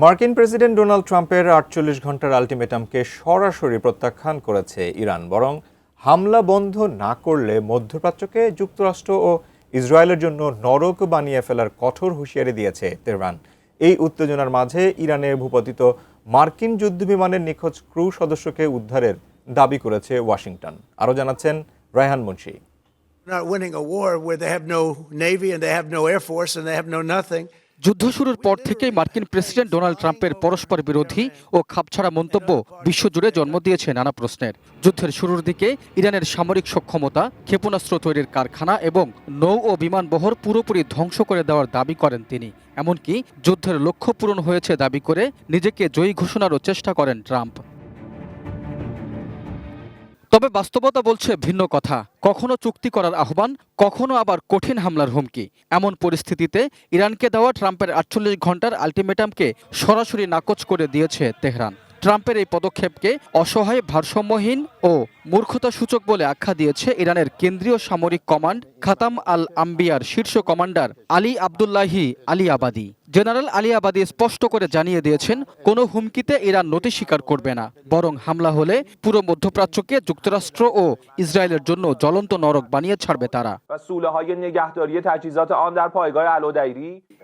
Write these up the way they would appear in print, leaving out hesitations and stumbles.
মার্কিন president Donald ট্রাম্পের ৪৮ ঘন্টার আলটিমেটামকে সরাসরি প্রত্যাখ্যান করেছে ইরান। বরং হামলা বন্ধ না করলে মধ্যপ্রাচ্যকে যুক্তরাষ্ট্র ও ইসরায়েলের জন্য নরক বানিয়ে ফেলার কঠোর হুঁশিয়ারি দিয়েছে তেহরান। এই উত্তেজনার মাঝে ইরানের ভূপাতিত মার্কিন যুদ্ধবিমানের নিখোঁজ ক্রু সদস্যকে উদ্ধারের দাবি করেছে ওয়াশিংটন। আরও জানাচ্ছেন রায়হান মুন্সি। যুদ্ধ শুরুর পর থেকেই মার্কিন প্রেসিডেন্ট ডোনাল্ড ট্রাম্পের পরস্পর বিরোধী ও খাপছাড়া মন্তব্য বিশ্বজুড়ে জন্ম দিয়েছে নানা প্রশ্নের। যুদ্ধের শুরুর দিকে ইরানের সামরিক সক্ষমতা, ক্ষেপণাস্ত্র তৈরির কারখানা এবং নৌ ও বিমান বহর পুরোপুরি ধ্বংস করে দেওয়ার দাবি করেন তিনি। এমনকি যুদ্ধের লক্ষ্য পূরণ হয়েছে দাবি করে নিজেকে জয়ী ঘোষণারও চেষ্টা করেন ট্রাম্প। তবে বাস্তবতা বলছে ভিন্ন কথা। কখনো চুক্তি করার আহ্বান, কখনো আবার কঠিন হামলার হুমকি। এমন পরিস্থিতিতে ইরানকে দেওয়া ট্রাম্পের ৪৮ ঘন্টার আলটিমেটামকে সরাসরি নাকচ করে দিয়েছে তেহরান। ট্রাম্পের এই পদক্ষেপকে অসহায়, ভারসাম্যহীন ও মূর্খতাসূচক বলে আখ্যা দিয়েছে ইরানের কেন্দ্রীয় সামরিক কমান্ড খাতাম আল আম্বিয়ার শীর্ষ কমান্ডার আলী আবদুল্লাহি আলী আবাদি। জেনারেল আলী আবাদি স্পষ্ট করে জানিয়ে দিয়েছেন, কোনো হুমকিতে ইরান নতি স্বীকার করবে না, বরং হামলা হলে পুরো মধ্যপ্রাচ্যকে যুক্তরাষ্ট্র ও ইসরায়েলের জন্য জ্বলন্ত নরক বানিয়ে ছাড়বে তারা।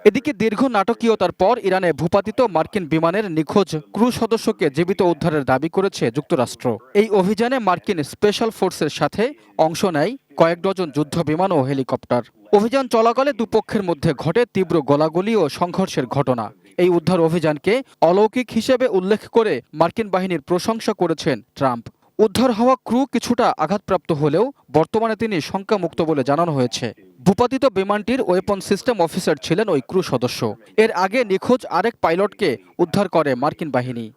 এদিকে দীর্ঘ নাটকীয়তার পর ইরানে ভূপাতিত মার্কিন বিমানের নিখোঁজ ক্রু সদস্যকে জীবিত উদ্ধারের দাবি করেছে যুক্তরাষ্ট্র। এই অভিযানে মার্কিন স্পেশাল ফোর্সের সাথে অংশ নেয় কয়েক ডজন যুদ্ধ বিমান ও হেলিকপ্টার। অভিযান চলাকালে দুপক্ষের মধ্যে ঘটে তীব্র গোলাগুলি ও সংঘর্ষের ঘটনা। এই উদ্ধার অভিযানকে অলৌকিক হিসেবে উল্লেখ করে মার্কিন বাহিনীর প্রশংসা করেছেন ট্রাম্প। উদ্ধার হওয়া ক্রু কিছুটা আঘাতপ্রাপ্ত হলেও বর্তমানে তিনি শঙ্কামুক্ত বলে জানানো হয়েছে। ভূপাতিত বিমানটির ওয়েপন সিস্টেম অফিসার ছিলেন ওই ক্রু সদস্য। এর আগে নিখোঁজ আরেক পাইলটকে উদ্ধার করে মার্কিন বাহিনী।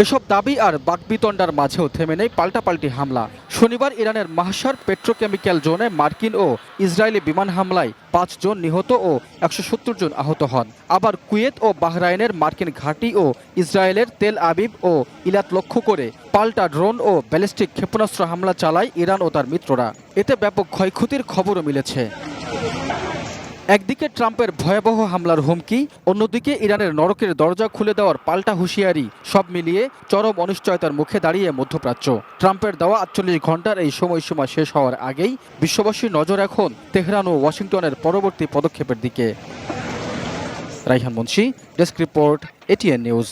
এসব দাবি আর বাকবিতণ্ডার মাঝেও থেমে নেই পাল্টাপাল্টি হামলা। শনিবার ইরানের মাহশার পেট্রোকেমিক্যাল জোনে মার্কিন ও ইসরায়েলি বিমান হামলায় ৫ জন নিহত ও ১৭০ জন আহত হন। আবার কুয়েত ও বাহরাইনের মার্কিন ঘাঁটি ও ইসরায়েলের তেল আবিব ও ইলাত লক্ষ্য করে পাল্টা ড্রোন ও ব্যালিস্টিক ক্ষেপণাস্ত্র হামলা চালায় ইরান ও তার মিত্ররা। এতে ব্যাপক ক্ষয়ক্ষতির খবরও মিলেছে। একদিকে ট্রাম্পের ভয়াবহ হামলার হুমকি, অন্যদিকে ইরানের নরকের দরজা খুলে দেওয়ার পাল্টা হুঁশিয়ারি, সব মিলিয়ে চরম অনিশ্চয়তার মুখে দাঁড়িয়ে মধ্যপ্রাচ্য। ট্রাম্পের দেওয়া ৪৮ ঘন্টার এই সময়সীমা শেষ হওয়ার আগেই বিশ্ববাসীর নজর এখন তেহরান ও ওয়াশিংটনের পরবর্তী পদক্ষেপের দিকে। Raihan Munshi, desk report, ATN news.